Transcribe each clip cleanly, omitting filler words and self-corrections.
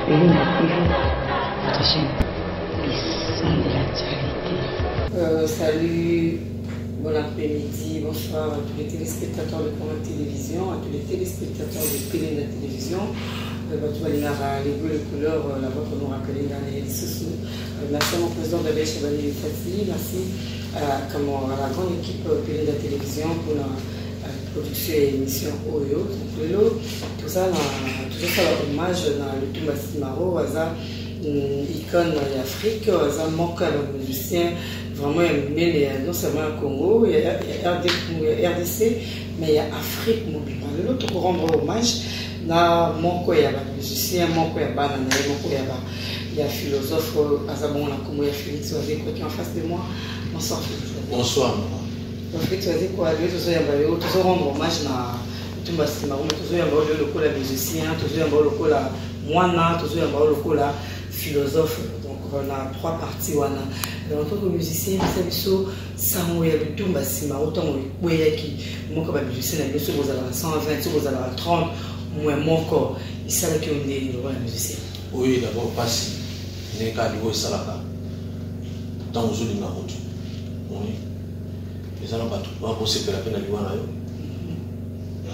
Péline TV, votre chaîne, les sons de l'actualité. Salut, bon après-midi, bonsoir à tous les téléspectateurs de Congo Télévision, à tous les téléspectateurs de Péline de Télévision. Les bleus, les couleurs, la vôtre nous rappelle dans les sous. Merci à mon président de Chevalier Fati, merci à la grande équipe Péline de Télévision pour la production et émission Oyo. Tout ça, hommage dans le Toumba Simaro, icône d'Afrique, manque à nos musiciens, vraiment non seulement au Congo, il y a RDC, mais il y a Afrique mobile. L'autre pour rendre hommage, na moko ya ba musicien, moko ya bana, moko ya ba il y a philosophe Azabon la Congo, il y a Félix Oazé qui est en face de moi. Bonsoir Félix. Bonsoir. Félix Oazé quoi, lui toujours rendre hommage na Toumba Simaro, toujours yamba le local musicien, toujours yamba le local moine, toujours yamba le local philosophe. Donc on a trois parties wana. En tant que musicien, vous savez Samo ya Toumba Simaro, tant on est qui moko ba musicien na biso vous allez 120, vous allez 30. Moi, mon corps, il savait qu'il y a un musicien. Oui, d'abord, pas si. Il n'y a qu'à dire que c'est là. Dans le jour de la route. Oui. Les gens n'ont pas tout. On va poser la peine à l'Iwana.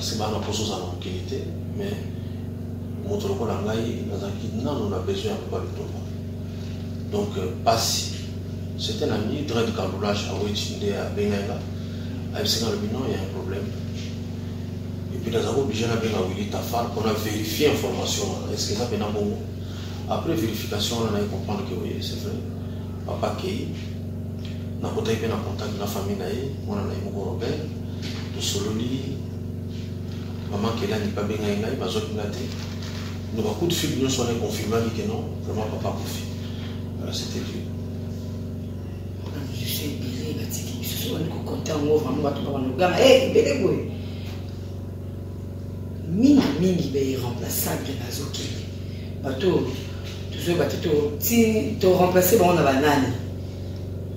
C'est pas une chose en qualité. Mais, mon truc, on a besoin de pas le tomber. Donc, pas si. C'est un ami, très de cambrolage à Ouétinde, à Bengaïla. À Epségan, il y a un problème. Et puis nous avons obligé à Willy Tafar qu'on a vérifié l'information. Est-ce que ça peut être bon? Après vérification, on a compris que oui, c'est vrai. Papa Kei, on a contact de la famille, on a eu mon Robert, de Sololi, maman qui est là, n'est pas bien, il va se faire. Nous avons coup de fil, nous sommes confirmés que non, vraiment papa confie. Voilà, c'était Dieu. Je suis bilé, je suis content, vraiment, vraiment, mingi be irremplaçable na zoki bato toujours bato to remplacer ba on a banani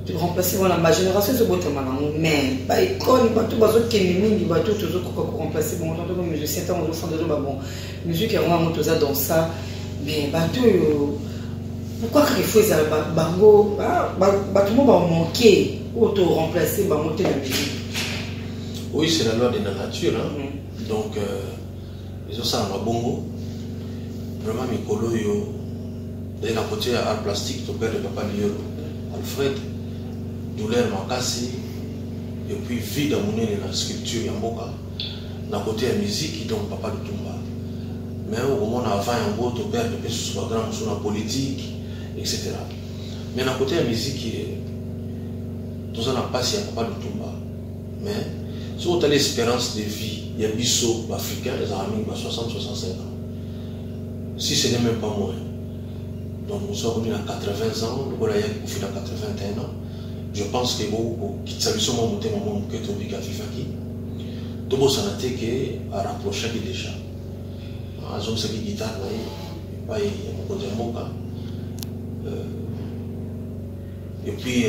to remplacer on a ma génération ce bote mana mais ba icône bato bazoki mingi bato toujours ko remplacer bon on me je sais tant on sent de bon musique est vraiment motoza dans ça mais bato pourquoi qu'il faut ça bango bato mo ba manquer auto remplacer ba monter la musique. Oui, c'est la loi de la nature hein. Donc ils ont ça en bongo. Vraiment, mes collègues, de la côté art plastique, ton père de papa Liolo, Alfred, douleur Makassi, et puis vie d'amour dans la sculpture Yamboka, d'un côté la musique, donc papa de Toumba. Mais au moment avant, Yambo, ton père de Pessus grand sur la politique, etc. Mais d'un côté la musique, tout ça n'a pas si papa de Toumba. Mais si on a l'espérance de vie, il y a Bissot africain, les amis, 60-65 ans. Si ce n'est même pas moins. Donc nous sommes venus à 80 ans, nous avons fait à 81 ans. Je pense que vous, qui savez sûrement monter mon monde que tu as vécu à Fifaki, tout le monde s'en a été à rapprocher déjà. Ils ont cette guitare, il y a beaucoup de mots. Et puis,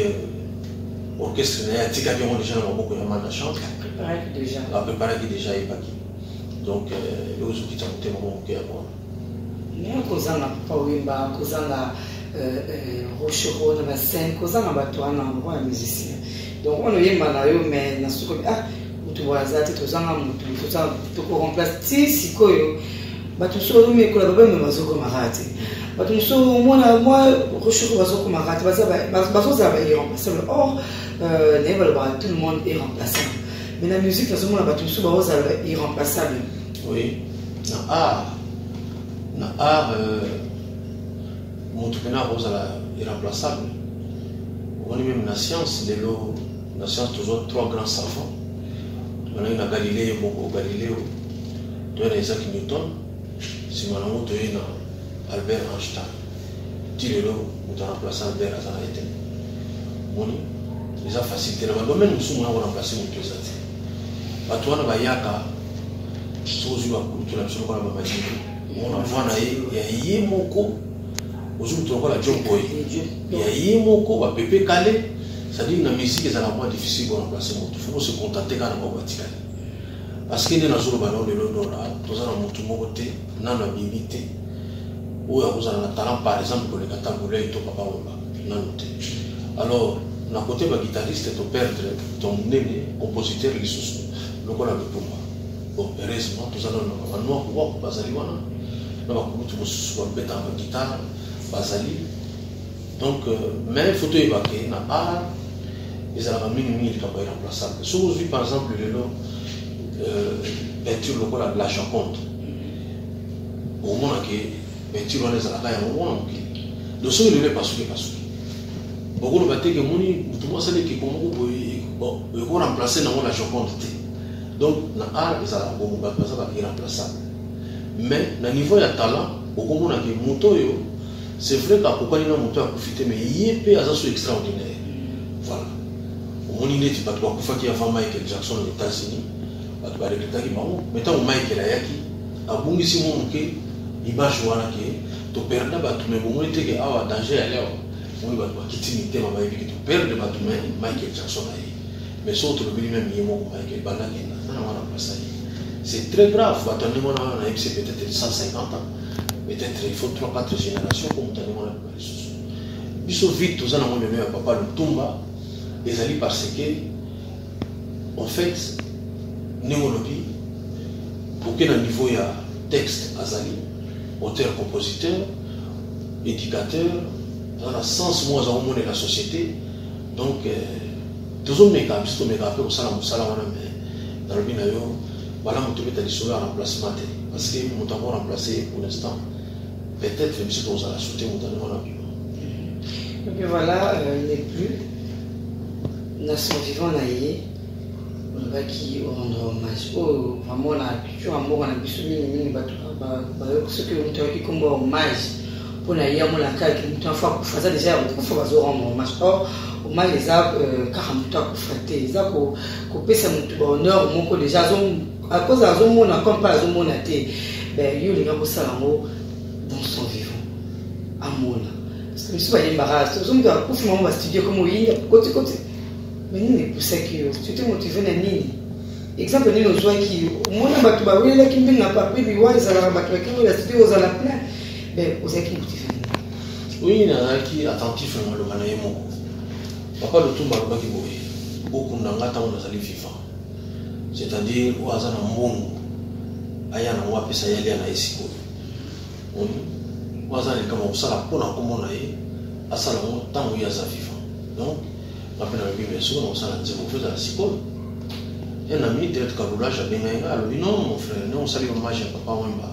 l'orchestre, il y a déjà beaucoup de gens qui chantent. La préparer déjà est pas qui. Donc, les autres qui ont monté mon cœur. Mais on a pas Wimba, on a Rochero, on a scène, on a Batoana, on a musicien. Donc, on a eu Manayo, mais on a su que tu vois ça, tu as un tu remplaces si Koyo. Batu so me collaborer mais bazo comme arati. Batu so moi Rochero bazo comme arati, bazo ça va y remplacer. Or, tout le monde est remplaçable. Mais la musique, dans ce moment, est irremplaçable. Oui. Dans l'art, mon truc est irremplaçable. On est même la science, la science, toujours trois grands savants. On a eu Galilée, Galileo, on a Isaac Newton, si on a eu Albert Einstein. Tirelo, on a remplacé Albert Einstein. Les facilités. Dans le domaine où nous avons remplacé nos deux athées. Batoana Bayaka, Sozu Bakutu, la Psolo Babadi, on a vu il y a Yemoko, aux la John Boy. Il y a Yemoko, à Pépé Calais, c'est-à-dire que la musique est la moins difficile pour remplacer mon tout. Il faut se contenter quand on va tirer. Parce qu'il y a dans le ballon de l'Odora, nous avons mon tout côté, nous avons limité. où vous avez un talent, par exemple, pour les Katamboulé et ton papa Wemba. Alors, d'un côté, le guitariste est au perdre ton néné, compositeur, les sous, le quoi le Tumba. Bon, heureusement, tout ça, on a un noir pour Bazali, on a un guitare, Bazali. Donc, mais il faut tout évacuer, dans l'art, ils ont un minimum qui est remplaçable. Si vous avez par exemple le peinture de la Joconde, au moment où peinture on est à la caille, au moment où de ce que je pas souci. Beaucoup de bâtiments que moni, tout le monde sait que bon, il faut remplacer dans la Joconde. Donc, dans l'art, ils ont beaucoup de irremplaçable. Mais, dans le niveau de talent, beaucoup de monde qui montent, c'est vrai qu'à pourquoi il y a un moteur à profiter, mais il y a des choses extraordinaires. Voilà. Au moment où il y a des gens qui avant Michael Jackson aux États-Unis, il y a des gens qui ont maintenant Michael Ayaki, à Bungisi Monke, l'image voilà qui tu perds des bateaux, mais au moment où il y a un danger à l'air, on va quitter une thème à Michael, tu perds des bateaux, mais Michael Jackson a eu. Mais sauf que le même il y a Michael Banaki, c'est très grave. Attendez, on a peut-être 150 ans. Peut-être il faut 3-4 générations pour monter les choses. Bisous vite, tout ça, on a même papa le Tumba, les alliés parce que, en fait, néologie, pour quel niveau il y a texte Azali, auteur, compositeur, éducateur, dans le sens moi au monde de la société, donc, toujours mes cas, bisous mes cas, au salon, mais dans le binayo, voilà, on te met à l'issue à remplacement, parce que nous avons remplacé pour l'instant. Peut-être même si on a sauté mon avis. Et puis voilà, il n'est plus. Nation vivant naïe, on va qui rendre hommage. Oh, vraiment la culture amour, on a pu souligner ce que nous avons qui comme hommage pour naïe à mon lacal qui nous avons fait ça déjà, on faut rendre hommage. Or, hommage les arbres, car on a fait les arbres, couper ça mon honneur, mon collège, à cause de la zone, on n'a pas la zone, on a été, ben, il y a les gars pour ça l'amour. Dans son vivant, amour. Parce que je ne suis pas embarrassé. Je me dis, on va studier comme oui, côté. Mais nous, c'est pour ça que tu t'es motivé à Nini. Exemple, nous, nous jouons qui, au moins, on va tout barouiller, là, qui n'a pas pris, puis ouais, ils allaient rabattre, qui va studier aux ala plein. Mais vous êtes qui motivé. Oui, il y en a qui attentif à le manayer mon papa le tout malba qui boit. Beaucoup d'angata on a vivant. C'est-à-dire, au hasard, un bon, ayana, on va appeler ça yali à Esiko. Wazali kama usala pona komona ye asala mo tango ya za vivant. Donc après la Bible sur on sala nzemo fait la sipol. Un ami direct caroulage a bien alors non mon frère non on salue hommage à papa Wemba.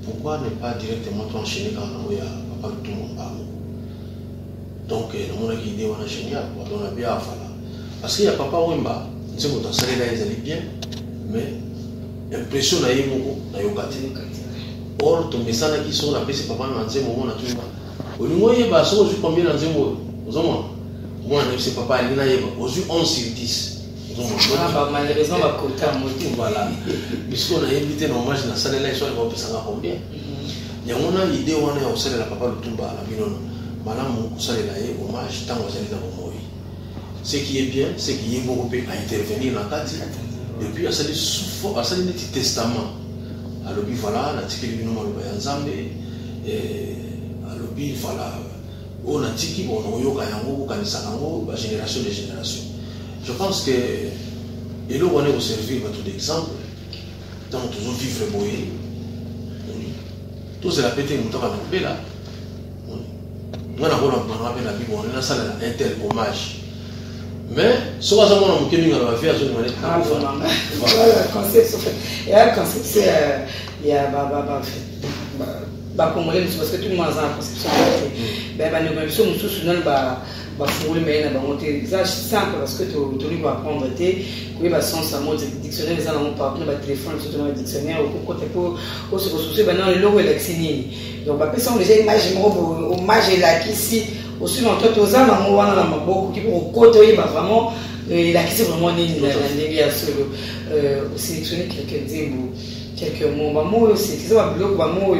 Pourquoi ne pas directement enchaîner quand on a papa tout le monde. Donc on a qui idée on a génial pour donner bien à fala. Parce qu'il y a papa Wemba, nzemo dans salé là ils allaient bien mais impression na yemo na yokate. Or, ton message qui sont là, c'est papa dans un moment, tout le monde. Au niveau où il y a combien dans un moment, moi, c'est papa, il y a 11 sur 10. Malheureusement, ma quota a monté. Voilà. Puisqu'on a invité nos matchs dans la salle là, ils sont là, ça va combien. Il y a une idée où on est au sein de la papa de Tumba, la Binono. Madame, on s'est là, hommage, tant qu'on s'est dans le mot. Ce qui est bien, c'est qu'il y a beaucoup à intervenir dans la carte. Et puis, à ça, il y a un petit testament. À l'objet, voilà, l'article du nom de Nzambe, à l'objet, voilà, on a dit qu'on a eu génération de génération. Je pense que, et là, on est au service de tout d'exemple, dans toujours vivre boyer, tout c'est la pété, nous avons un là. On a la Bible, on a la salle un tel hommage. Mais, ce qu'on a fait, on va faire à zone manette. Ah, voilà, le concept, il y a un concept, il y a parce que tout le monde a un concept. Ben, nous sommes tous dans le fou, mais c'est simple parce que tu vas apprendre, tu vas sens à mon dictionnaire, les gens pas le téléphone, surtout dans le dictionnaire, au côté pour se ressourcer, maintenant le logo est vacciné. Donc, ça, on déjà image, hommage est là, ici. Aussi longtemps que ça, on a beaucoup qui pour côté vraiment il a quitté vraiment la sélectionner quelques mots maman c'est ça va bloc maman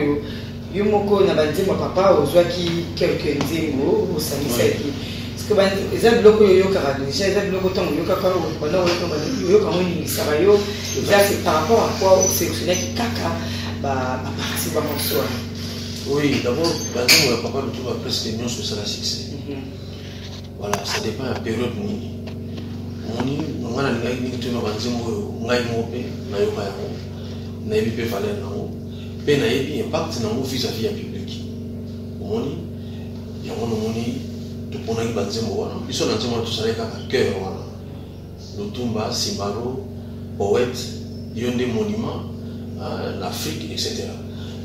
yo moko na bandi mon papa ozwa ki quelques nzembo au samisa qui parce que ben les blocs yo kara déjà les blocs tant yo kaka pendant yo quand on y ça va yo là c'est par rapport à quoi sélectionner qui kaka ba c'est pas mon choix Oui, d'abord, le papa le trouve presque mieux sur ça la succès. Voilà, ça dépend de la période. On a une tu m'as dit moi, na yoka yango, na yebi pe valeur nango, pe na yebi impact nango vis-à-vis ya public. Omoni, yango nomoni to pona ki banzemo wana, biso na nzemo to saleka ka cœur wana. Lutumba, Simbalo, poète, yonde monument, l'Afrique, etc.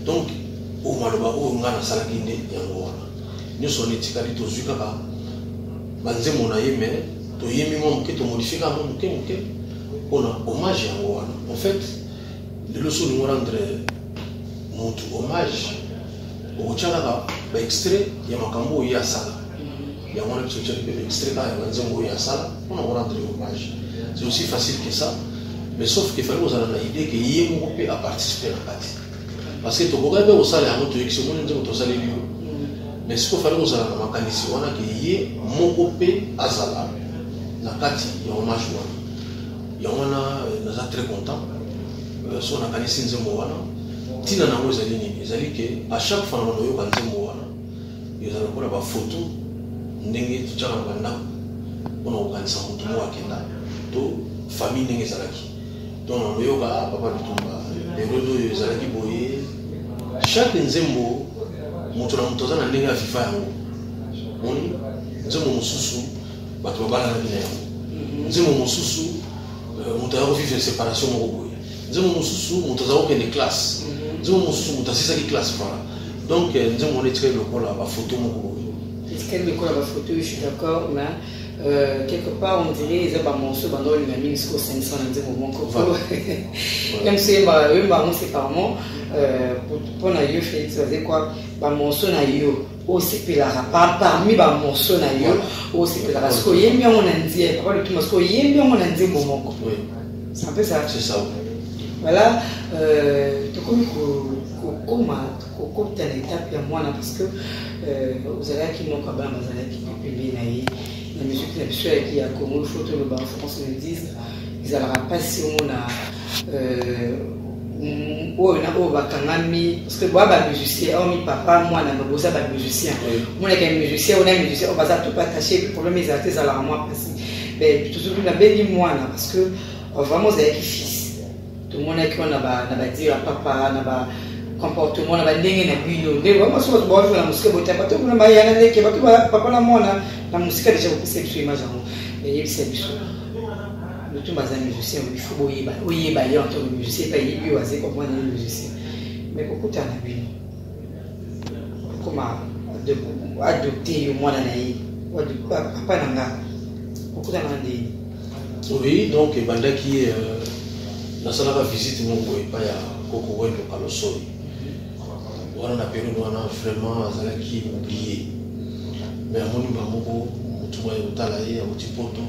Donc, au Maloba, au Ngana Salakinde, Yangoana. Nous sommes étiquetés aux Zukaka, Banze Monaye, mais to yemi mon que to modifier mon que on a hommage à Yangoana. En fait, le leçon nous rendre notre hommage au Tchalaka, extrait, Yamakambo Yasala. Yangoana qui se fait extrait à Banzemo Yasala, on a rendre hommage. C'est aussi facile que ça, mais sauf qu'il fallait vous avoir l'idée que Yémo peut participer à la partie. Parce que tu regardes au salaire, tu es excellent, tu es salaire. Mais ce qu'il fallait vous avoir la mécanisme, on a que Yémo peut azala la partie, il y a un hommage. Il y a un très content. Si on a organisé une moana, Tina n'a pas zali que à chaque fois on a eu un moana, il y a une photo, n'engue tu as un banda, on a organisé un tout mois kenda. Famille n'est pas là. Donc, on a papa Lutumba, les rodos, les alaki boye. Chaque nzembo, moutona moutozana nenga fifa yango. Moni, nzembo mususu, bato babala na bina yango. Nzembo mususu, moutaya ko vivre séparation moko boye. Nzembo mususu, moutaza ko kende classe. Nzembo mususu, moutasisa ki classe voilà. Donc, nzembo on est très local là, ba photo moko boye. Est-ce qu'elle me colle la photo, je suis d'accord, mais quelque part on dirait qu'ils ont un morceau dans le même jusqu'au 500 moment même si c'est carrément pour na yo fait ça c'est quoi ba morceau na yo aussi pelara parmi ba morceau na yo aussi pelara parce que yembi on a dit pas le tout parce que yembi on a dit moment oui c'est un peu ça c'est ça voilà tout comme comme telle étape à moi parce que vous allez qui n'ont pas bien vous allez qui publier la musique qui a comme il faut que le France le dise ils allaient passer on a parce que moi musicien oh papa moi na boza ba musicien moi na musicien on va tout partager le problème ils étaient à la moi passé mais toujours la belle moi parce que vraiment c'est qui fils tout le monde qui on a ba dire papa na ba comportement na ba ndenge na bino nde vraiment so ba na musique bota pas tout na ba yana ne ke ba papa na mona na musique déjà beaucoup c'est image en et c'est biso le tout bazan musicien il faut boyeba y en tant que musicien pas y bio assez comme moi les musiciens mais beaucoup t'en a bino comment de adopter au moins na yi ou de papa nanga beaucoup t'en a dit oui donc banda qui na sala ka visite mon boy pas ya koko wendo kalosoi on a période où on a vraiment azalaki oublié mais amoni bamoko mutuma yotala ye ya utipoto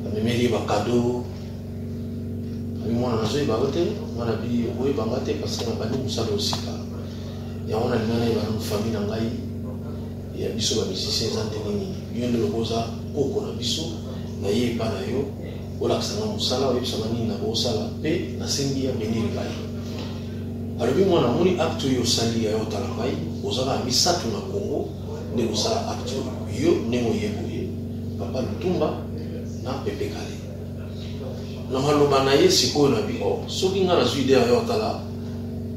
amemeli ba cadeau ami mwana nazo ba hote mwana bi oye ba mate parce que na bani musala osika ya ona nana ba famille na ngai ya biso ba musicien zantenini yende lokoza koko na biso na ye pa na yo ola kasanga musala oye samani na bosala pe na sengi ya meniri bai alobi mwana moni acte yo sali ya yotala ngai ozala misatu na Congo ne osala acte yo nemo yeboye papa Lutumba na Pepe Kale na maloba na ye sikoyo na bi soki nga na zwi idea yo tala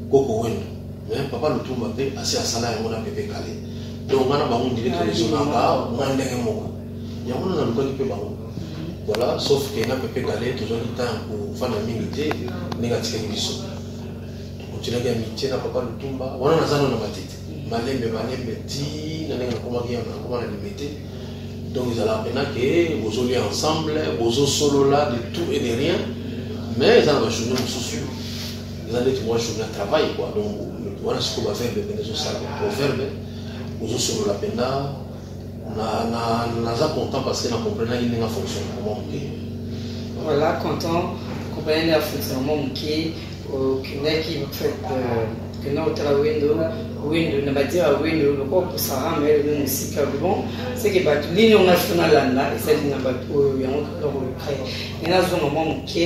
koko wendo mais papa Lutumba pe asi asala yango na Pepe Kale donc nga na bango direct rezonaka nga ndenge moko yango na lukaki pe bango voilà sauf que na Pepe Kale tozwaki temps kofanda mingi te ndenge atikaki biso tokontinaki amitié na papa Lutumba wana nazano na matete malembe ti na ndenge nakomaki nakoma na limité. Donc ils allaient maintenant que vous allez ensemble, vous solo là de tout et de rien, mais ils allaient jouer au souci. Ils allaient tout jouer à travail quoi. Donc voilà ce qu'on va faire de Venezuela ça pour faire vous solo la penda na content parce que na comprendre qu'il n'a fonction comment voilà content comprendre la fonctionnement qui qui fait que nous window na badia window le corps Sarah mais le musique bon c'est que bat l'union nationale là et c'est na bat ya on le créer et là ce moment qui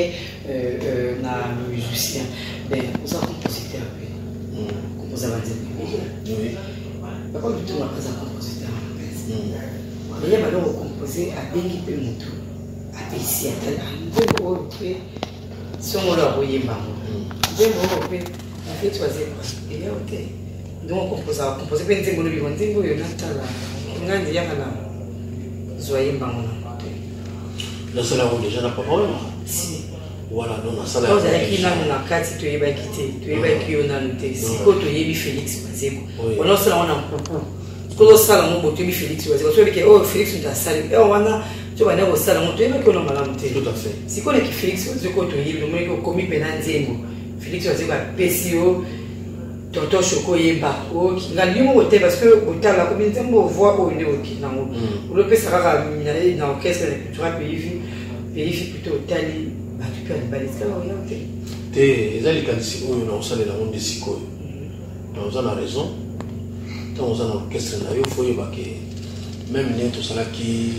na musicien ben ça compositeur composer avant de Oui. Par contre, tu n'as pas un compositeur. Mais il y a alors composé à Bengi Pemutu, à Pessi, à Tala, si on l'a envoyé par moi. On fait choisir. Et là, ok. Donc on compose à composer. Puis on dit on dit on a on a déjà là. Zoyer bango. La salle a déjà n'a pas problème. Si. Voilà, donc la salle. Quand il y a une carte, tu es quitté, tu es qui on a noté. Si quand tu es Félix, c'est quoi. On a ça on a un quand on sala mon tu es Félix, parce que oh Félix tu as salé. Et on a tu vas aller au salon, tu es que on a mal noté. Tout à fait. Si quand est Félix, parce que quand tu es le mec commis penanzengo. Félix va dire PCO Toto Choko Yeba. Oh, ngali mo te parce que au tala comme une tembo voix au néo qui na mo. Le pe sera minéré dans orchestre culturel pays plutôt tali. Tu peux aller balayer ça orienté. Te ezali kanisi oyo na osala na monde sikoyo. Donc on a raison. Tant on a un orchestre na yo faut yeba que même né to sala ki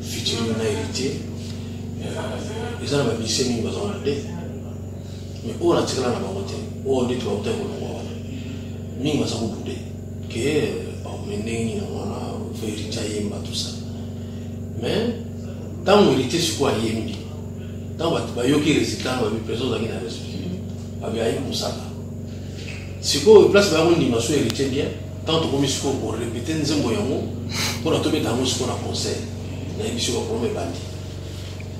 featuring na héritier. Ezala ba bisi mingi bazana de. Mais on a tiré la bango te. On dit toi autant ko wana. Mingi baza ko bude. Que au menengi na wana héritier yemba tout ça. Mais tant héritier sikoyo yembi. Dans le résultat, il y a personne qui a résultat. Il y a un moussaka. Si vous place une dimension héritière bien, tant que vous pour répéter un zémoyamo, pour la tomber dans un concert, il y a une mission pour me bandi.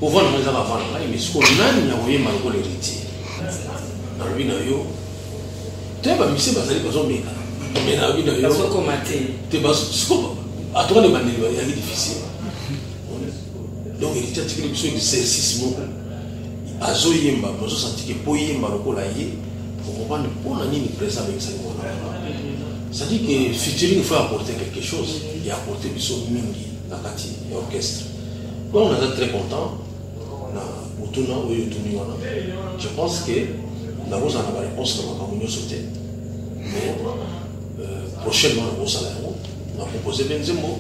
Pour voir les avant, il y a une mission qui a malgré l'héritier. Dans le binayo, tu vas misser parce que vous avez mais dans le binayo, tu vas à toi les bandits, il y a difficile. Donc, héritier, tu as une mission d'exercice. Azo yemba, nous senti que pour yemba le colayer, pour comprendre pourquoi on a mis présent avec ça. C'est-à-dire que featuring faut apporter quelque chose, et apporter du son mingi, la kati, l'orchestre. Donc on est très content, je pense que nous avons une réponse dans la communion sauté. Mais prochainement, on a proposé Benzemo,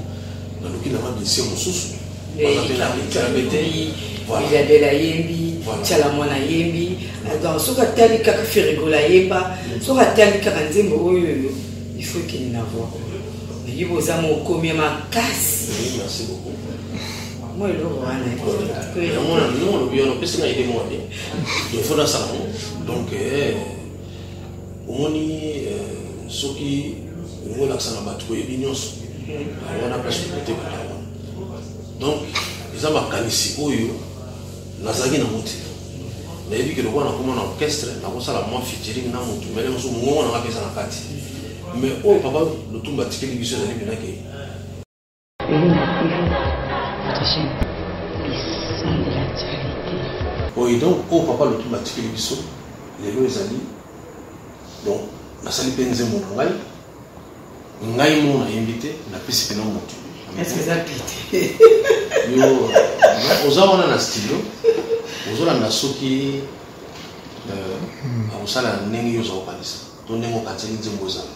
on a blessé mon sous. Il y a de la yembi, Tchalamona yembi, dans ce cas tali kaka ferigo la yemba, ce cas tali kaka nzembo il faut qu'il y ait une voix. Il faut que mon commis ma casse. Merci beaucoup. Moi le vois il faut dans ça. Donc on y ce qui nous l'accent à battre et l'union on a presque côté. Donc ils ont marqué ici oyo nazaki na muti na yebi ke lokwa na koma na orchestre na kosala moi featuring na mutu mele mosu mongo na kapesa na kati mais oyo papa lutumba tikeli biso ezali bina ke Votre chaîne, les sons de l'actualité. oyo donc oyo papa lutumba tikeli biso lelo ezali donc nasali mpe nzembo na ngai mo na invité na pesi pena mutu. Est-ce que ça pite? Yo, oza wana na stylo, ozola na soki osala ndenge yo ozokanisa. To ndenge okatseli nzembo ezala.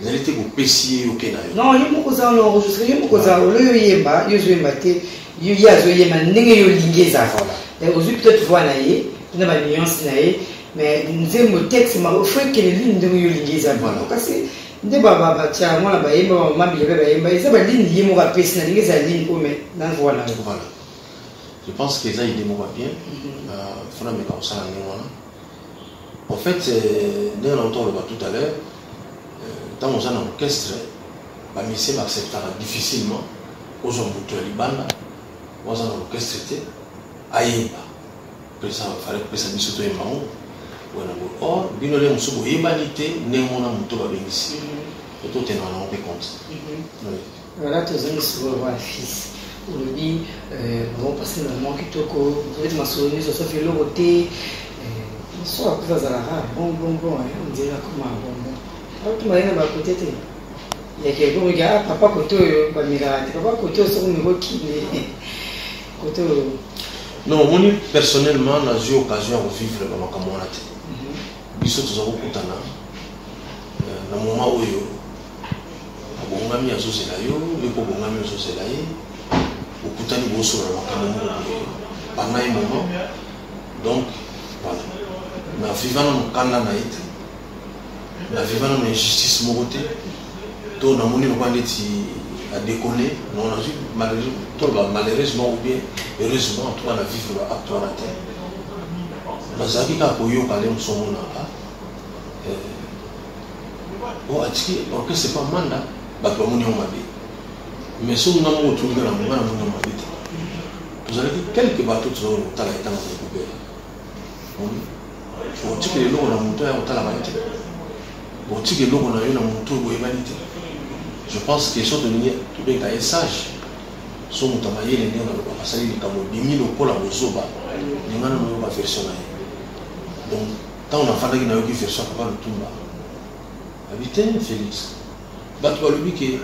Ezali te kopesi ye yoke na yo. Non, yo moko za enregistré, yo moko za lo yo yemba, yo zoyemba te, yo yazo yemba ndenge yo lingeza voilà. Et aujourd'hui peut-être voir na ye, na ba nuance na ye, mais nzembo texte ma faut que les lignes ndenge yo lingeza voilà. Parce que nde baba tia mwana ba yemba mama bilebe ba yemba eza ba ligne yemo ba pesi na lingeza ligne o mais dans voilà. Voilà. Je pense que ça il démora bien. Fona me ka osala ngwana. En fait, dès longtemps le tout à l'heure, dans mon orchestre, bah monsieur m'acceptera difficilement aux hommes de Libanda, aux hommes orchestre était aïba. Président fallait que ça mise au émang. Or, bino le muso boyebanité ne mona muto ba bengisi. Tout est dans un compte. Voilà, tous les souvent voir fils. Aujourd'hui, on va passer le moment qui toko, vous êtes ma souris, je suis fait le côté. Soit que ça a bon, on dirait comme un bonbon. Alors, tu m'as dit à côté. Il y a quelqu'un qui regarde, papa Koto, papa Koto, c'est un numéro qui est. Koto. Non, moi personnellement, j'ai eu l'occasion de vivre le moment comme on a dit. Biso tozako kutana na moment oyo abongami azozela yo lepo bongami azozela ye okutani boso na makambo pendant un moment donc voilà na vivant na mokanda na ete la vivant dans l'injustice morotée, tout le monde a déconné, malheureusement ou bien heureusement, tout le monde a vécu l'acteur à la terre. Nous avons dit que bon, c'est pas mandat, mais si nous avons trouvé la main, vous avez dit quelques bateaux qui ont été dans le faut que les lois dans la vanité. Faut que les lois dans la vanité. Je pense que sont devenus tout bien cahier sage. Sont mutamaye les gens dans le passé les camo bimi le cola bozoba. Les gens n'ont pas version là. Donc tant on a fallu qu'il n'ait version pas le tumba. Habité Félix. Battu le bique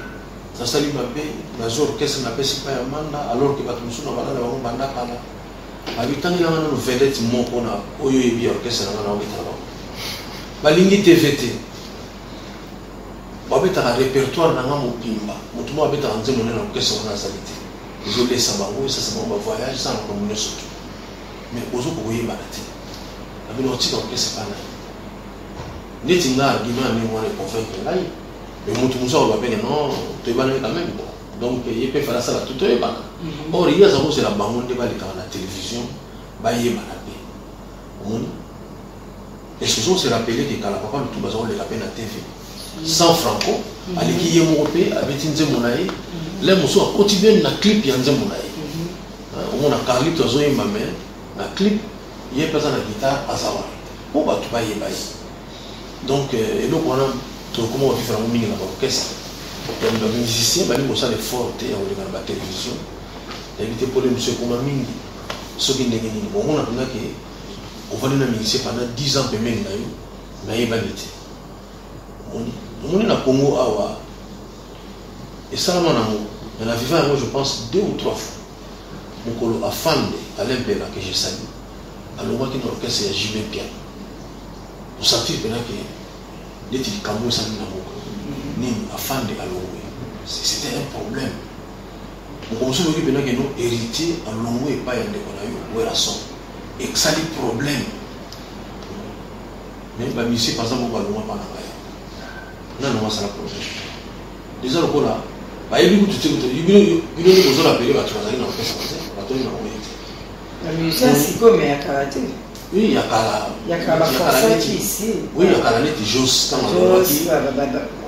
ça salit ma paix. La jour qu'est-ce qu'on appelle c'est pas un mandat alors que battu nous na bana na banda kala. Habitant il y a une vedette mon qu'on a oyo ebi orchestre na na obitala. Balingi TVT. Babeta un répertoire dans mon pimba. Mon tout le monde habite en zone où orchestre na salité. Ils ont laissé bango ça c'est mon voyage ça on communique surtout. Mais aux autres voyez balati. La bibliothèque orchestre pas là. Netinga argument ni moi les convaincre là. Mais mon tout le monde va bien non, tu es banné quand même. Donc, il peut faire ça à tout le monde. Or, il y a c'est la banque de la télévision, il y a et souvent, c'est rappelé que quand la papa tout bazar les rappelle la TV. 100 francs, à l'équipe européenne, avec une zemonaï, les morceaux à quotidien, un clip, il y a une zemonaï. On a Carly, tu as zoé ma mère, un clip, il y a personne à la guitare, à savoir. Bon, bah, tu vas y aller. Donc, et donc, on a comment on fait faire un mini dans l'orchestre. Les musiciens, ils ont des forts dans la télévision. Il y a des problèmes comme Mingi. Ceux qui ont on a des musiciens pendant 10 ans, mais il y a des on est dans le Congo. Et ça, on a vécu, je pense, 2 ou 3 fois. Mon a fan à l'Impéra que j'ai salé. Alors, moi qui dans l'orchestre, il y a JB Pian. Vous sentez que les Cambou, ça nous a fan de Alongwe. C'était un problème. On se dit que nous héritiers à Alongwe et pas un décollage, où est la somme. Et que ça a des problèmes. Mais ici, par exemple, on va pas la non, ça la problème. Les autres là, il y a des gens qui ont appelé la musique, c'est comme un karaté. Oui, il y a ici. Oui, il y a Kalanet et Jos.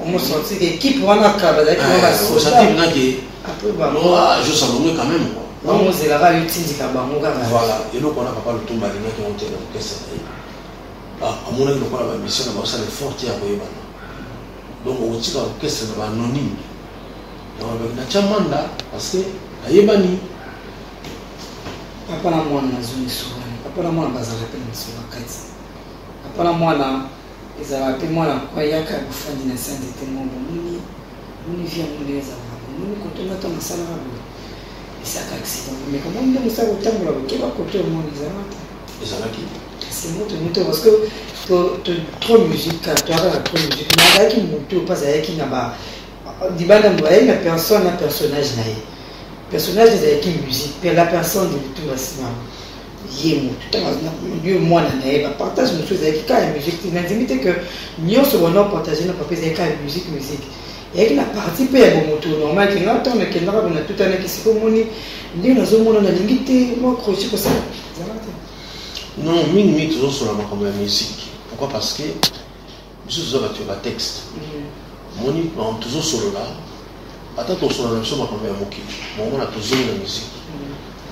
On m'a senti que l'équipe on a Kalanet. On senti maintenant que Jos a nommé quand même. On s'est là, il dit voilà, et donc on a pas le tout mal qui ont été dans l'orchestre. À mon avis, on a la mission d'avoir ça les fortiers à Boyeba. Donc on tire l'orchestre anonyme. Donc avec un mandat, parce que à Yébani, papa na mwana na zone souvent. Papa na mwana bazala pe na souvent kati. Papa na mwana ezala pe mwana kwa yaka kufandi na sande te mo muni via muni ezala. Muni kotonga to masala ba. C'est un accident. Mais comment on dit ça au temps où on va côté au monde ezala qui c'est moto parce que trop musique, tu as trop musique. Mais avec une moto pas avec une ba di bana mboye na personne un personnage naïe. Personnage avec une musique, puis la personne de tout va se yemo tout Dieu moi na partage une chose avec la musique. L'intimité que nous sommes partager na papa avec la musique. Et la partie peut être moto normal qui n'entend mais qui n'a pas tout année qui se communi ni na zo mona na lingité moi crocher comme ça. Non, mini toujours sur la musique. Pourquoi? Parce que je suis sur le texte. Moni toujours sur là. Attends, on sur la même chose ma première moki. Bon, on a toujours la musique.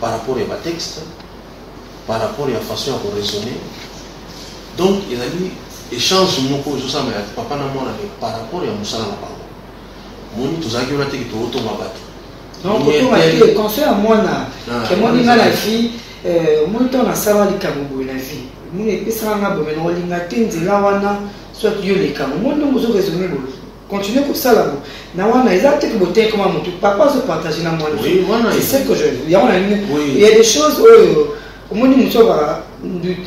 Par rapport à ma texte, par rapport à la façon à raisonner. Donc il a dit échange mon ko je sais mais papa na moi par rapport à musala na parole. Moni tout ça qui on a été tout automatique. Non, quand c'est à moi là, que moi ni la vie, moi temps na sala li kamubo la vie. Moi ne pesa nga bo mais on linga tenzela wana soit yo le kamu. Moi non vous raisonner bo. Continuez comme ça là bo. Na wana exact que boté comme mon tout papa se partager na moi. Oui, voilà. C'est ce que je il y a des choses au moins nous sommes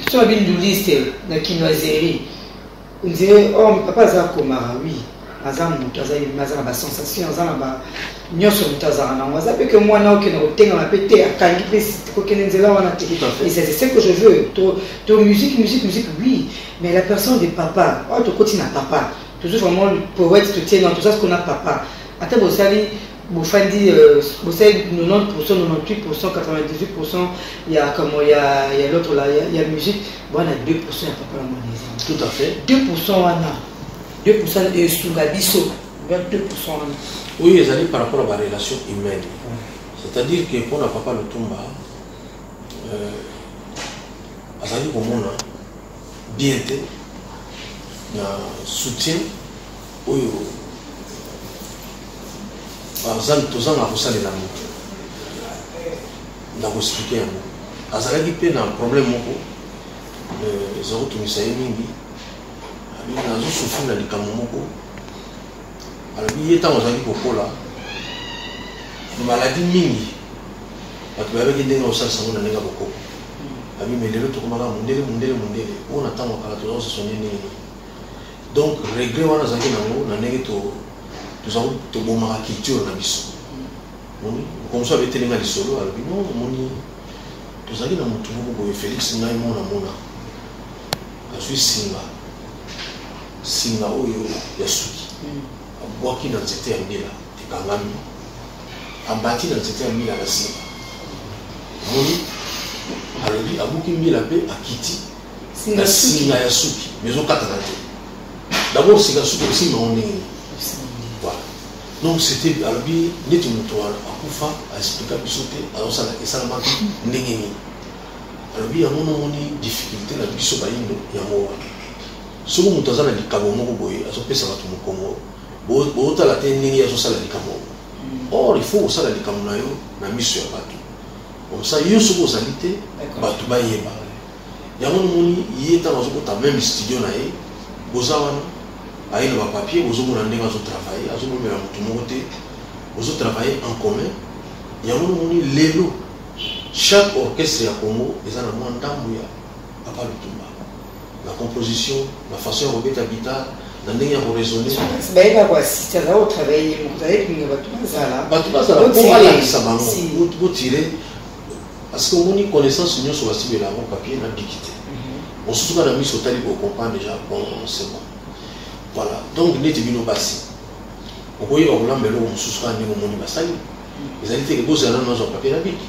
sur une liste na kinoiserie. On dirait oh papa ça comme oui. Azam mutazayi mazana ba sensation azana ba nyoso mutazana na wazape que moi na okena otenga ma pété akangi pesi ko kenenzela wana te et c'est ce que je veux to musique oui mais la personne de papa oh to continue papa toujours vraiment le poète que tu es dans tout ça, ce qu'on a papa. Attends, vous savez, vous faites 90%, 98%, 98%, il y a l'autre là, il y a musique, bon, on a 2% à papa la monnaie. Tout à fait. 2% on a. 2% et sous la biseau. 2% on a. Oui, ils allaient par rapport à la relation humaine. C'est-à-dire que pour le papa le Tumba, azali komona bien te na soutien oyo bazali tozanga kosalela moto na koexplike yango azalaki mpe na problème moko ezokotumisa ye mingi abi nazosufri na likambo moko alobi ye ntango azalaki kokola maladi mingi bato bayebaki ndenge osalisa yango na ndenge ya bokoko abi me lelo tokomaka mundele oyo na ntango kala toza kosesonye nini donc regret wana azalaki nango na ndenge tobomaka culture na biso okomoso abetelenga lisolo alobi non omoni tozalaki na motu moko boye Félix ngai mona azwi singa oyo ya suki abwaki na nzete ya mbila ekangami abati na nzete ya mbila na singa omoni alobi abuki mbila mpe akiti na singa ya suki mais ezokatana te d'abord singa ya suki osimbango ndenge voilà donc c'était alobi neti moto akufa aexplika biso te azosala esalamaki ndenge nini alobi yango nomoni difficulté na biso bayindo yango wana soki moto aza na likambo moko boye azopesa bato mokongo bootala te ndenge azosala likambo or il faut osala likambo na yo na miso ya bato komsa yo soki ozali te bato bayeba yango nomoni ye ntango azokota même studio na ye boza wana aye na bapapier bozomona ndenge azotravaille azomomela moto moko te ozotravaille en commun yango nomoni lelo chaque orchestre ya Congo eza na mwa ndambo ya Papa Lutumba la composition, la façon de remettre la guitare, la ndenge ya koraisonner. C'est pas quoi si tu as travaillé, vous avez pris votre mazala. Bah tu vas ça pour aller ça maman. Vous tirer parce que on y connaissance union sur la cible là mon papier n'a dicté. On se trouve dans la mise au tali pour comprendre déjà bon c'est bon. Voilà. Donc net bino basi. On voyait on l'a melo on se soit ni mon moni basali. Les alités que vous allez dans un papier na bic.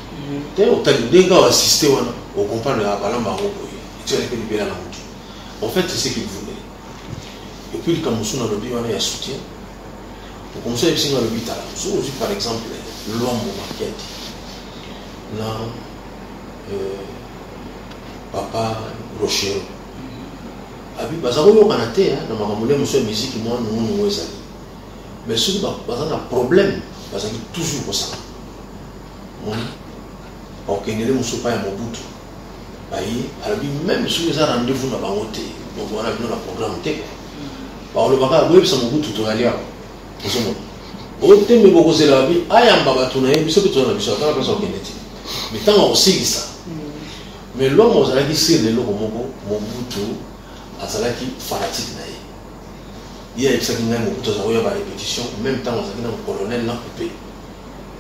Té au tali denga assister wana, on comprend la balamba ko. Tu as les libérer la moto. En fait, c'est ce qu'il voulait. Et puis, quand on a le bio, on a un soutien. On commence à essayer le bital. Par exemple, l'homme qui a dit, là, Papa Rocher. Abi, bazaro yo kanate, na makamule monsieur musique moi nous ezali. Mais ceux qui bazana un problème, bazaki toujours comme ça. On kenele monsieur pas ya Mobutu. Alors même si vous avez rendez-vous dans la montée, donc on a vu le programme T. Par le bagage, oui, ça m'a beaucoup tout aller. Au thème de beaucoup de la vie, ayant babatuna, il se peut être un peu sur la personne qui est. Mais tant on sait ça. Mais l'homme, on a dit c'est le logo Mobutu, à cela qui fanatique naïe. Il y a ça qui n'a pas de la répétition, même temps on a dit un colonel n'a coupé.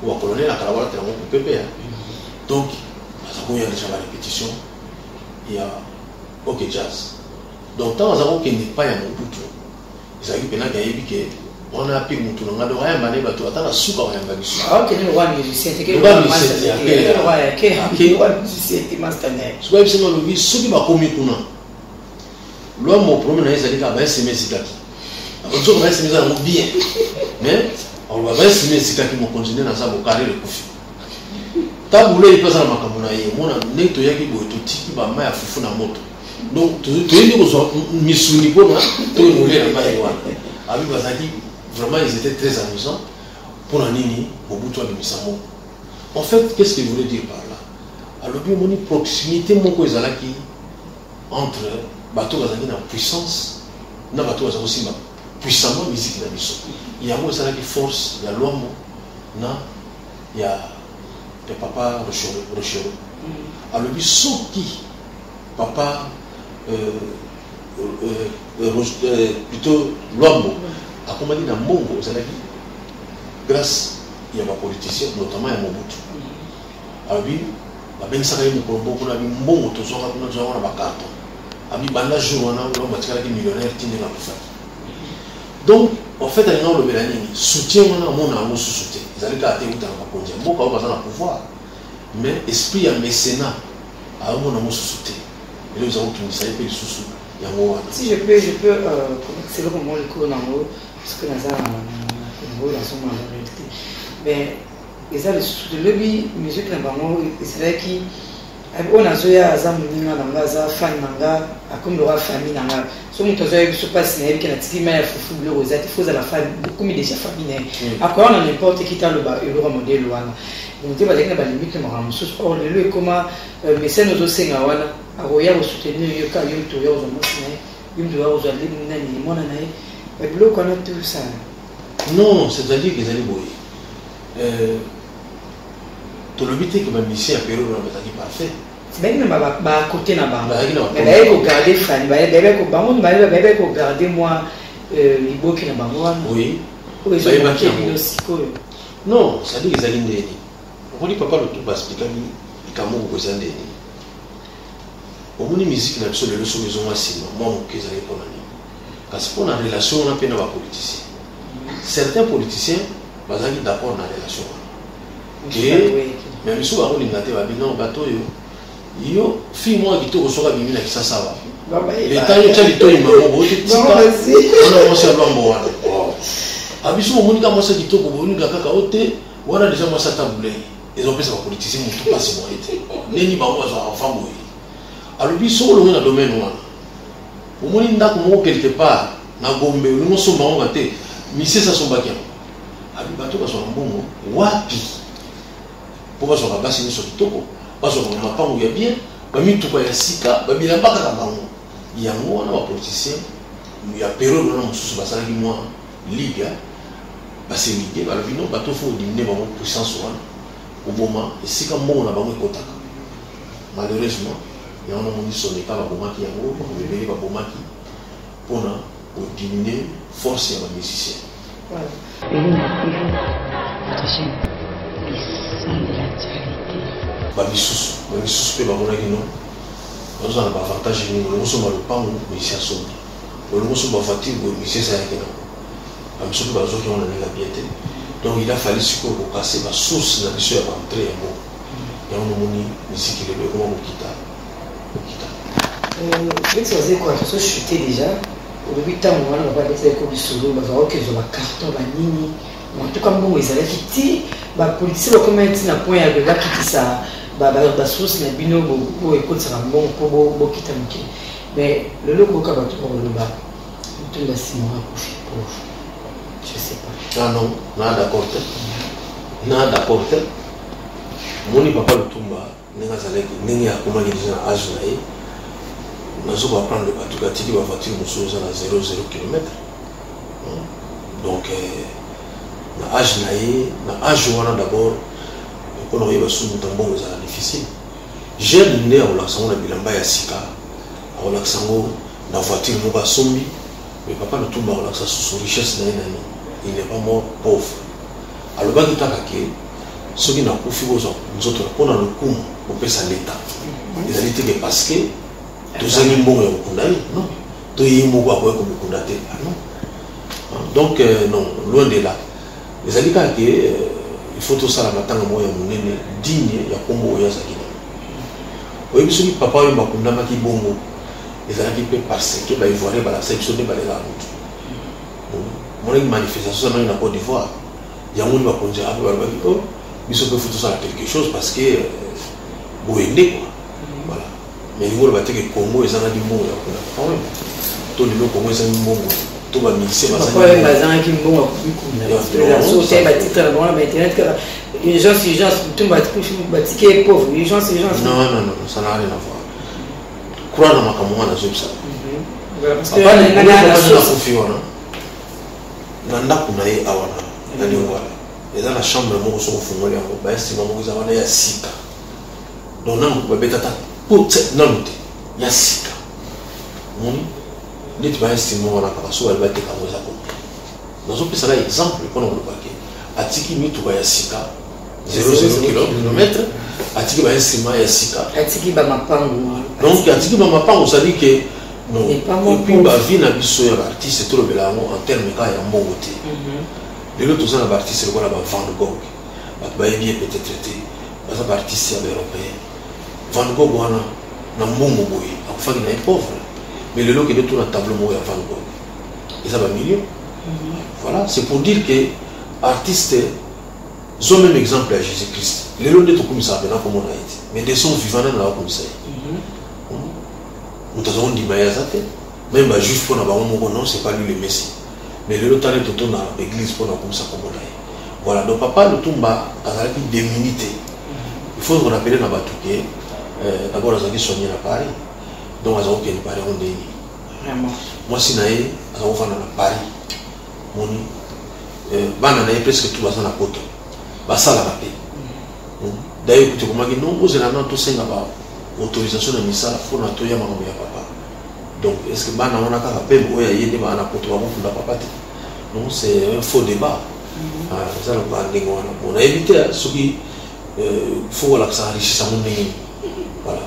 Ou un colonel à Calawala qui n'a pas coupé. Donc, il y a déjà la répétition. Il y a OK Jazz. Donc, tant que n'est pas un Mobutu, il s'agit de que on a appris Mobutu, on a dit rien, mais on a dit souka rien. Ah, ok, nous avons musicien, c'est que nous avons musicien, c'est master. Ce que c'est le vie, ce qui va commis pour nous. L'homme au premier année, c'est-à-dire qu'il va s'aimer Zikaki. On dit va s'aimer ça bien, mais on va s'aimer Zikaki pour continuer dans sa carré le coufi. Taboulé il passe à ma camonaïe, mon ami, tu y a qui boit tout petit, bah ma fufu na moto. Donc tu es dit que misuni pour moi, tu es moulé la baille wana. Abi bazaki vraiment ils étaient très amusants pour la nini Mobutu de Misamo. En fait, qu'est-ce qu'il voulait dire par là? Alors bien mon proximité mon ko ezalaki entre bateau bazaki na puissance, na bateau bazaki aussi puissamment musique na biso. Il y a moi ezalaki force, il y a l'homme na il y a de Papa Rocher. Alors, il sont qui Papa plutôt l'homme a commandé dans Mongo, grâce à ma politicien, notamment à Mobutu. Alors, il y a un Mongo, il y a un Mongo, il y a un carton. Il y a un jour où l'homme a été millionnaire, il y a un Donc, en fait, il y a le mélanine. Soutien, on a un soutien. Ils allaient à terre où tu as un pouvoir. Mais esprit à mécénat, à un soutien. Et là, nous avons tout ça, il y a sous. Si je peux, c'est le moment le cours dans l'eau, parce que dans son moment en réalité. Mais, ils ont le soutien de l'objet, musique dans le c'est vrai qu'il on a joué à Zamouni, on a fan nanga, à comme le roi famille nanga. Si on a joué sur passe, il y a un petit mais fou bleu aux aides, il faut à la famille, beaucoup mais déjà famille. Après on a n'importe qui t'a le bas, le roi modèle ouana. Donc tu vas dire que la limite me rend sous or le lieu comment mais c'est nos océans ouana, à royal au soutenir le cas yom to yom zomosne, yom to yom zali nani mona nae, mais bleu qu'on a tout ça. Non, c'est-à-dire qu'ils allaient bouiller. Tout le but est que ma mission a perdu dans le parfait. Mais il m'a côté là-bas. Mais il faut garder Fanny, il faut garder moi les beaux qui n'ont pas moi. Oui. Non, ça dit qu'ils allaient me dire. On dit papa le tout va expliquer il comment vous besoin de. Au moins musique n'a pas le leçon maison massivement. Moi mon qu'ils allaient pour l'année. Parce qu'on a une relation on a peine avec politiciens. Certains politiciens basent d'accord dans la relation. Mais monsieur a roulé ngate va bien bateau yo fille moi qui te reçoit bien na kisasa va les temps yo tali to imamo bo ti tika on a aussi à lombo wana abiso mo monika mo sa ki to ko boni kaka ote wana déjà mo sa tabule ils ont fait ça politicien mo tout passer mo été neni ba mo za enfant boy alors biso lo na domaine wana o moni ndako mo quelque part na Gombe lo mo so ba ngate mise sa so bakia abi bato ba so mbongo wapi pour que soit basé sur le topo, parce que on n'a pas où il y a bien, bah mis tout quoi il y a sika, bah il n'a pas qu'à bango, il y a moi on a un politicien, il y a période on a un sous bassin qui moi Libya, bah c'est Libya, bah le vino bah tout faut diminuer bah mon puissance au moment et si comme moi on a bango kotaka, malheureusement il y a un moment qui sonne pas bah bon qui y a gros, bah on veut bah bon qui pour na pour diminuer force et les musiciens. Babissus pe bamona kino ozo na avantage ni mo so malo pango mission so o lo so ba fatigue o mission ça kino am so ba zo ki on na biete donc il a fallu siko ko casser ba source na mission ya entrer mo ya on moni musique le comment mo kita je sais quoi ça chuté déjà au début temps on va pas être comme solo ba va que je ba carton ba nini en tout cas bon ils allaient quitter ba politicien comme un point à la qui ça ba source na bino bo écoute ça bon pour bo quitter mais le logo ka ba tout le bas tout la Simon pour je sais pas ah non d'accord moni papa le tumba nenga zaleki nenga akoma ngizana ajunaye nazo ba prendre le bateau ka tiki ba voiture musoza na 0 km donc na âge naé na âge wana d'abord pour nous yeba sous mutambo ça difficile j'ai né au laxango na bilamba ya sika au laxango na voiture mo ba sombi mais papa ne tombe au laxango sous richesse na nani il n'est pas mort pauvre alors ba kitaka ke soki na kufi bozo nzoto na le coup au pesa l'état ils allaient que parce que tous les mbongo ya kundai non to yimo kwa kwa kumikundate non donc non loin de là les alliés il faut tout ça la matin moi ya munene digne ya kombo ya zakina oyebi soki papa oyo bakundamaki bongo ezalaki mpe parce que baivoirien balasectionne balela mutu monaki manifestation na Côte d'Ivoire yango ni bakonzi ape balobaki o biso mpe faut tout ça quelque chose parce que boyende quoi voilà mais lingo loba teke Congo ezalaki mbongo ya kuna quand même to lelo Congo ezalaki mbongo tout va mixer les gens tout va pauvre les gens non ça n'a rien à voir croire dans ma caméra na zopsa parce que nanda kuna ye awana na lingwala eza na chambre moko so fungoli yango ba estima moko za wana ya sika donc nango ba betata pote nanote ya sika moni neti ba estima wana ka so ba te ka moza ko nazo pesa la exemple pour nous baki atiki mitu ba ya sika 0 km atiki ba estima ya sika atiki ba mapango donc atiki ba mapango ça dit que Non. Et puis la vie n'a pas besoin d'artiste, c'est tout le bélango en termes de cas, il y a un bon côté. Les autres sont artistes, c'est quoi la Van Gogh. Bah, il peut-être traité. Parce que l'artiste est européen. Van Gogh, on a un bon mot. Enfin, il est pauvre. Mais le lot qui est tout dans le tableau, il y a Van Gogh. Et ça va million. Voilà, c'est pour dire que artistes sont le même exemple à Jésus-Christ. Les lots de tout comme ça, comme on a été. Mais des sons vivants dans la comme ça. Nous avons dit, même un juif pour avoir un non, c'est pas lui le Messie. Mais le lot talent tout dans l'église pour comme ça comme on a été. Voilà, donc papa le tomba a des d'immunité. Il faut se rappeler dans Batouké, d'abord ils ont soigné à Paris. Donc ils ont fait Paris on dit. Vraiment. Moi si naïe, ils ont fait à Paris. Mon banane presque tout dans la poto. Basa la paix. D'ailleurs tu comprends que non, vous avez tout ça là-bas. Autorisation de missa pour notre toya maman ya papa. Donc est-ce que banane on a qu'à paix ou ya yé des banane poto avant pour la papa. Non, c'est un faux débat. Ça on a évité ce qui faut que ça enrichisse mon nez. Voilà.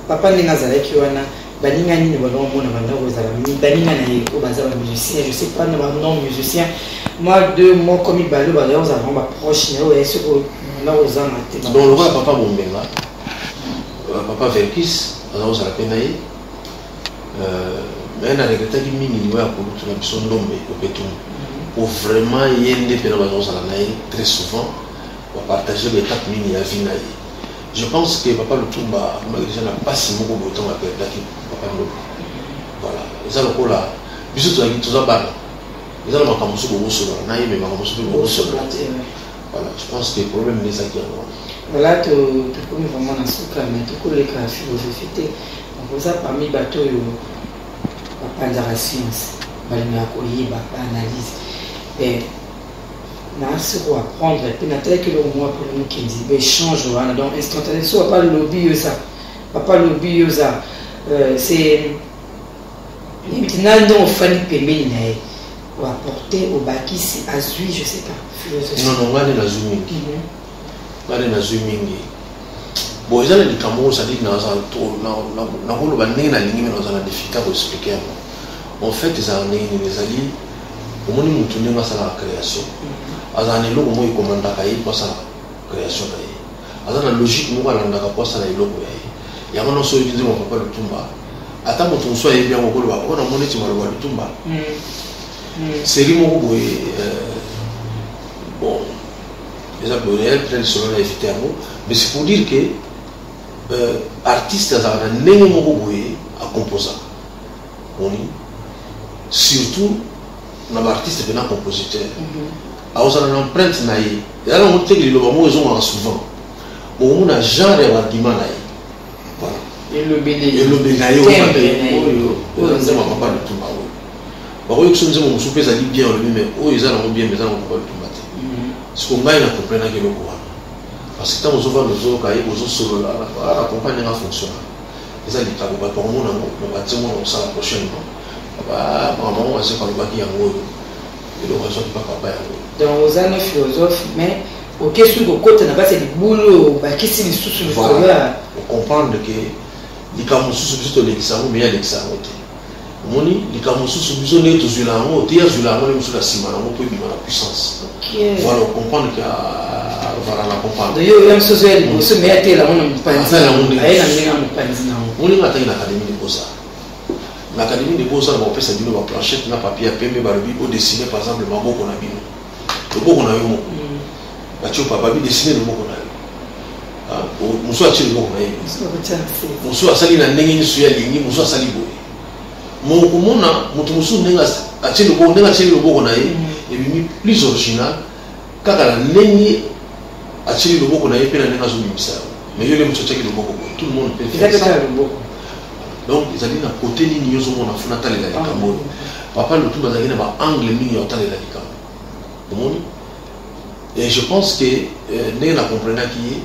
Papa n'est nazaré qui wana baningani ne balon mon amanda ozala baningani au bazar musicien je sais pas non musicien moi deux mots comme il balo bazar on a proche ne ouais ce que na ozana te donc le roi papa Mombenga papa Verkis on a penaï mais on a regretté qu'il mingi ouais pour tout la son nombre au béton pour vraiment y aller pendant très souvent pour partager les étapes mini à vie. Je pense que papa le Tumba n'a pas si beaucoup de temps à perdre papa le voilà et ça le coup là bisous toi qui tout ça bas ils ont ma camus beaucoup sur la naïe mais ma camus beaucoup sur la voilà je pense que le problème n'est ça qui est voilà tu peux vraiment dans ce cas mais tu connais la philosophie donc ça parmi bateau papa de la science balina koyi papa analyse et ce qu'on va apprendre, et puis que le mois pour nous qui dit échange, donc instantané, soit pas le lobby, ça, pas le lobby, ça, c'est maintenant non fan pémine, ou apporter au baki, c'est azui, je sais pas. Non, on est la zooming. On est la zooming. Bon, ils ont dit Cameroun, ça dit que dans un rôle, on a une ligne, mais dans un défi, pour expliquer. En fait, ils ont les alliés, au moment où nous tournons à la création. Azana loko mo ikomanda kai kwa sana création na azana logique mo ala ndaka kwa sana iloko ya yango no so yinzi mo papa Lutumba ata mo tunso ya bien ko ba ona mo neti malo Lutumba série mo boy bon les abonnés prennent selon les termes mais c'est pour dire que artiste azana nengo mo boy a composer on surtout na artiste venant compositeur alors ça a une empreinte naïe et alors on dit que le moment ils ont souvent on a genre d'argument naïe voilà et le béné on a papa de tout bah oui que nous sommes super ali bien mais oh ils ont bien mais ils ont pas de tout matin ce qu'on va y comprendre que le quoi parce que quand on voit les autres cahiers aux autres solo là la compagnie va fonctionner et ça dit que pour tout le monde on va dire on ça la prochaine bah maman on va se faire le baki en haut et le réseau pas papa donc aux années philosophes mais au question de côté n'a pas c'est du boulot bah qui c'est les sous le voilà pour comprendre que les camusus plutôt l'examen mais il y a l'examen moni les camusus besoin d'être sur la route il y a sur la route sur la ciment on peut vivre la puissance voilà comprendre que voilà la comprendre d'ailleurs il y a une société où se mettait là on pas ça là on est on est matin une académie de beaux-arts. L'Académie des Beaux-Arts va faire sa bino, va planchette, na papier, à pembe, balobi, au dessiner par exemple le mabo qu'on a bino. Le beau qu'on a eu, bah tu papa, dessiner le beau qu'on a eu. Moussou a tiré le beau qu'on a eu. Moussou a sali na nengi suya lingi, moussou a sali beau. Mon comona, moussou nenga a tiré le beau qu'on a eu, et bien plus original, car la nengi a tiré le beau qu'on a eu, puis la nenga zoumi missa. Mais il y a le moussou a tiré le beau qu'on a eu. Tout le monde peut faire ça. Donc, ils allaient à côté de l'Union Zomona Funata et la Cameroun. Papa le tout bazar n'a pas angle ni yota et la Cameroun. Et je pense que n'est la comprendre qui est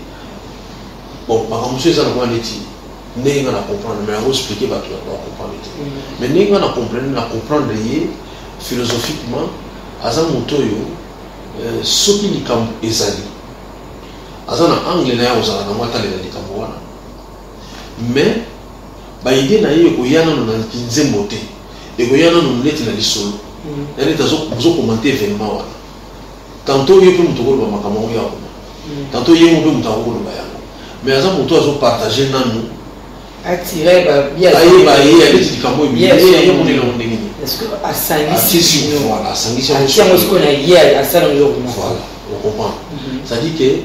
bon, par exemple, monsieur ça n'a pas été n'est pas comprendre, mais on va expliquer bah tu vas comprendre. Mais n'est pas comprendre philosophiquement à un motoyo ce qui est comme ezali. À un angle là aux ala na mata les Cameroun. mais baide na ye koyana na kinzembo te et koyana no neti na lisolo na neta zo commenter événement wana tantôt yo pe mutoko ba makambo ya ko tantôt ye mo pe mutako ba ya mais aza moto azo partager nanu attirer ba bien aye ba ye ali tikambo bi ye mo ne londe ngini est-ce que asangisi voilà asangisi on ce qu'on a hier à ça dans le voilà on comprend ça dit que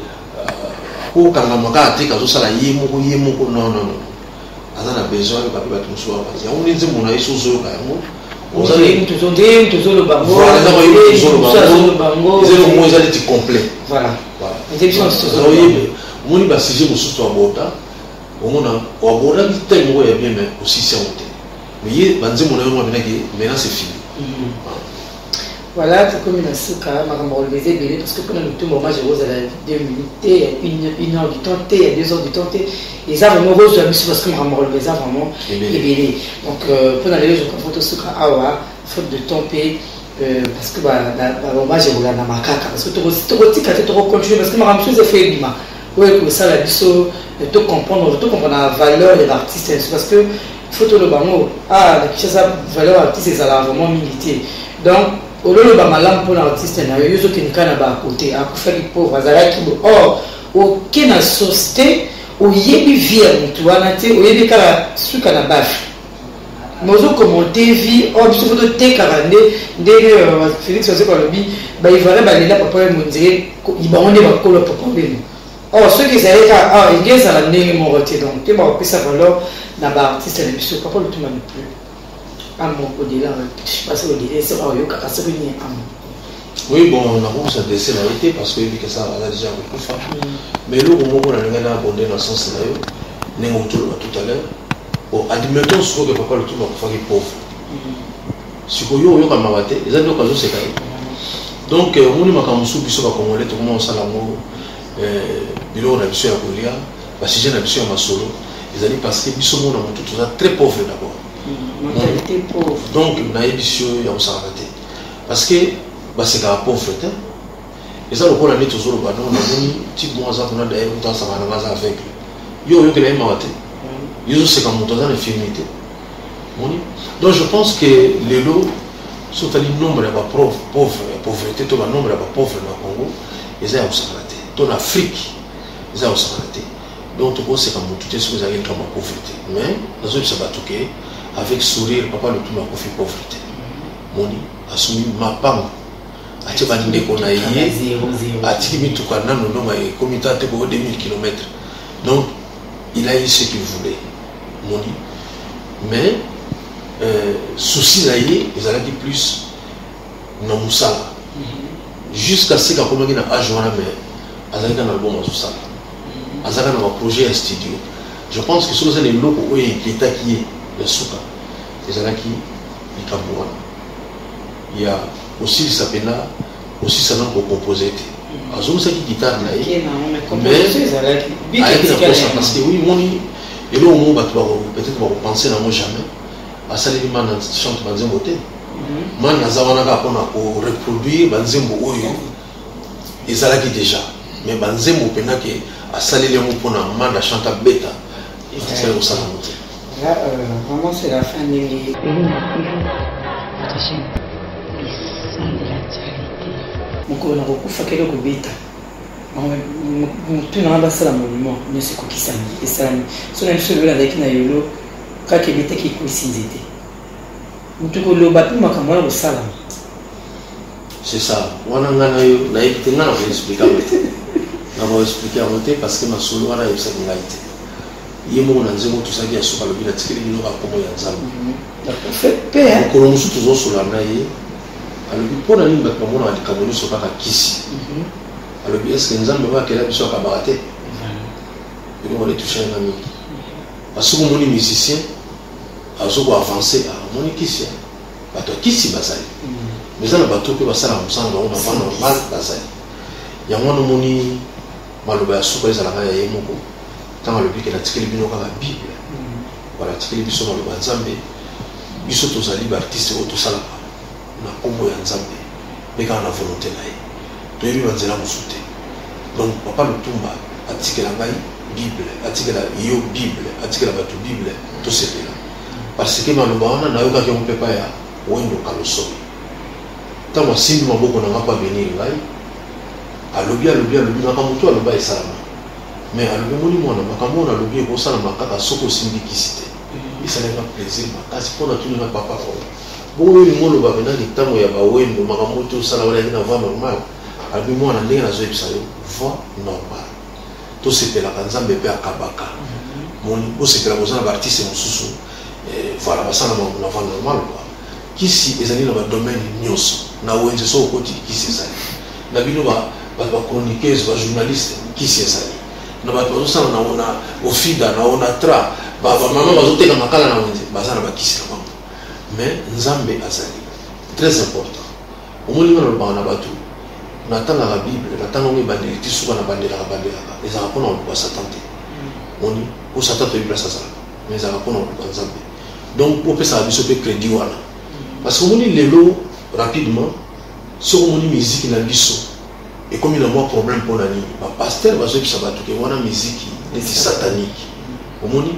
ko kanga maka te ka zo sala ye moko non aza na besoin de papier bato mosusu parce que on est nzembo na yeso zo ka yango ozali toujours le bango voilà na ba toujours le bango zero mo ezali ti complet voilà exception c'est oyebe moni ba sujet mosusu abota omona oboda ki mo ya bien mais aussi c'est honte mais ye banzembo na yo mo benaki maintenant c'est fini voilà c'est comme une souka makambo relevé belé parce que pendant tout moment je rose à la 2 minutes une heure du temps il y a 2 heures du temps et ça vraiment rose la mission parce que makambo relevé ça vraiment belé donc pendant les jours quand photo souka awa faute de temps parce que bah moi je roule na makaka parce que tu tika tu continuer parce que makambo chose fait bima ouais que ça la biso de comprendre la valeur de l'artiste parce que photo le bango la valeur artiste c'est vraiment milité donc au lieu de malamu pour l'artiste na yo zo kenika na ba côté a faire les pauvres azalaki or aucune société où yebi vie mutu wana te oyebi kala suka na bafi mozo commenter vie or biso photo te karande ndenge Félix Ose Kolobi ba ivare ba lela papa mondier ibonde ba kolo papa beno or ceux qui allaient à ingeza la ndenge mo roté donc te ba pesa valeur na ba artiste na biso papa le tout manu plus au-delà, je sais pas si au-delà, c'est pas oui, bon, on a beaucoup s'adresser la vérité parce que ça a déjà beaucoup fait. Mais là, au moment où on a abordé dans le sens là, on a tout à l'heure. Bon, admettons ce que papa le tout va faire pauvre. Si vous avez un marathon, les amis ont c'est donc, on a un sous puis sur Congolais, tout le monde a l'amour. Bilo on a besoin à Golia, parce que j'ai un besoin à Masolo. Les amis parce que Bissot on a tout très pauvre d'abord. Mentalité pauvre. Donc, on a émission à s'arrêter. Parce que c'est la pauvreté. Et ça, le rôle est toujours le bâton. On a dit, type moi, ça, on a d'ailleurs, on a ça, on a avec. Yo, yo, que les maté. Yo, c'est comme on a dans l'infirmité. Donc, je pense que les lots, sauf le nombre de pauvreté, tout le nombre de pauvres dans le Congo, ils ont s'arrêter. Dans l'Afrique, ils ont s'arrêter. Donc, tout c'est comme tout est ce que vous avez comme la pauvreté. Mais, dans une sabatouké, avec sourire, papa le tout m'a confié pauvreté. Moni, assumé ma pang. A tu vas dire qu'on a yé, a tu mis tout quand on a eu comité de 2000 km. Donc, il a eu ce qu'il voulait. Moni. Mais, souci là yé, ils allaient dire plus non moussala. Jusqu'à ce qu'on ait un âge, mais ils allaient un album à Soussala. Ils allaient un projet à studio. Je pense que sur les locaux où il y a le souka, les Alaki, les Kabouana. Il y a aussi le Sapena, aussi ça n'a pas composé. Alors, c'est qui guitare là. Mais, parce que oui, mon et là, au moment peut-être qu'on va penser à moi jamais. À ça, les gens chantent Banzembo. Man, il y a Zawana pour reproduire Banzembo Oyo. Ils Alaki déjà. Mais Banzembo, penake, à ça, les gens pour un man à chanter bêta. C'est au salon. Là, vraiment, c'est la fin des... Votre chaîne, les sons de l'actualité. Mon corps n'a pas fait que le bêta. Tout n'a pas ça, monument, mais c'est quoi qui s'en dit. Et ça, si on a une seule avec Nayolo, quand il était qui coïncide. Tout le bateau m'a comme moi au salon. C'est ça. On a un naïveté, on va expliquer. On va expliquer en côté parce que ma solo, on a eu cette naïveté. Yemo na nzemo tout ça qui a sur le bila tikeli bino ka komo ya nzambe fait ko musu tuzo sola na ye alobi pona ni ba komo na dikaboni so ka kisi alobi est-ce que nzambe ba kela biso ka barate et on va les toucher un ami parce que mon musicien a zo avancer à mon kisi ba to kisi basali mais ça na ba to pe basala musanga on va normal basali ya mwana moni maloba ya suka ezala ka ya yemoko tant le but que la tikeli bino ka Bible voilà tikeli biso na le nzambe biso tozali ba artiste o tosala na kombo ya nzambe mais quand la volonté na ye to yebi banzela musute donc papa Lutumba atikela ngai Bible, atikela yo Bible, atikela batu Bible, tout sepela. Parce que malobana na yoka ke on peut pas ya wendo kalosomi. Tama simbi maboko na ngapa venir ngai. Alobi nakamutu aloba esalama. Mais alobi moni mwana makamona alobi ko sala makaka soko simbi kisite. Ça n'est pas plaisir makasi pona tuni na papa ko. Bo ni ngolo ba bena ni tango ya ba wendo makamutu sala wala ina va normal. Alobi mwana ndenge na zo episa yo va normal. To sepela kanzambe pe akabaka. Moni bo sepela bozana ba artiste mususu. Voilà, ça n'a pas normal. Kisi ezali na ba domaine nyonso na wenze so koti kisi ezali. Na bino ba chroniqueuse ba journaliste kisi ezali. Na ba tozo na ona ofida na ona tra ba mama bazoteka makala na wenze bazana ba kisi na bango. Mais nzambe azali très important. Omoni na ba na batu na tanga la Bible na tanga ngi bandeli tisuka na bandela ezala pona ko satante. Oni ko satante Bible sasa. Mais ezala pona ko nzambe. Donc pour ça biso pe crédit wana. Parce que on dit lelo rapidement sur mon musique na biso et comme il a moins problème pour nani ba pasteur va jouer sabatu que wana musique est satanique. On dit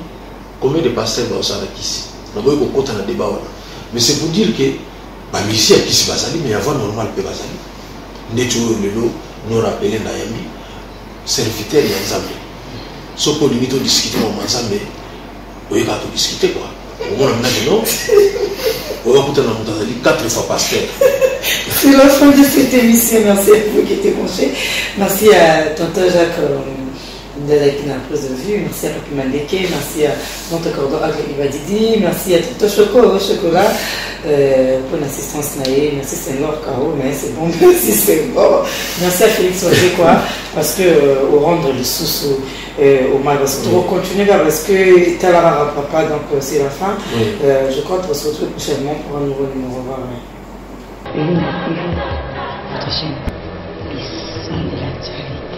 combien de pasteurs va ça ici. Na boy ko kota na débat wana. Mais c'est pour dire que ba musique qui se basali mais avant normal pe basali. Ndetu lelo nous rappeler na yami serviteur ya Nzambe. So pour limiter discuter au Nzambe oye ka to discuter quoi. On a maintenant, on va écouter dans 4 fois pasteur. C'est la fin de cette émission. Merci à vous qui étiez branchés. Merci à Tonton Jacques qui n'a prise de vue. Merci à Papi Mandeke. Merci à Tonton Cordo Ibadidi. Merci à Tonton Chocolat pour l'assistance naïe. Merci Seigneur Caro. Mais c'est bon, merci Seigneur. Merci à Félix Wazekwa parce que au rendre le sous au mal, on va continuer parce que Talara Papa, donc c'est la fin. Oui. Je crois qu'on se retrouve prochainement pour un nouveau numéro. Et nous, notre chaîne, les sons de l'actualité.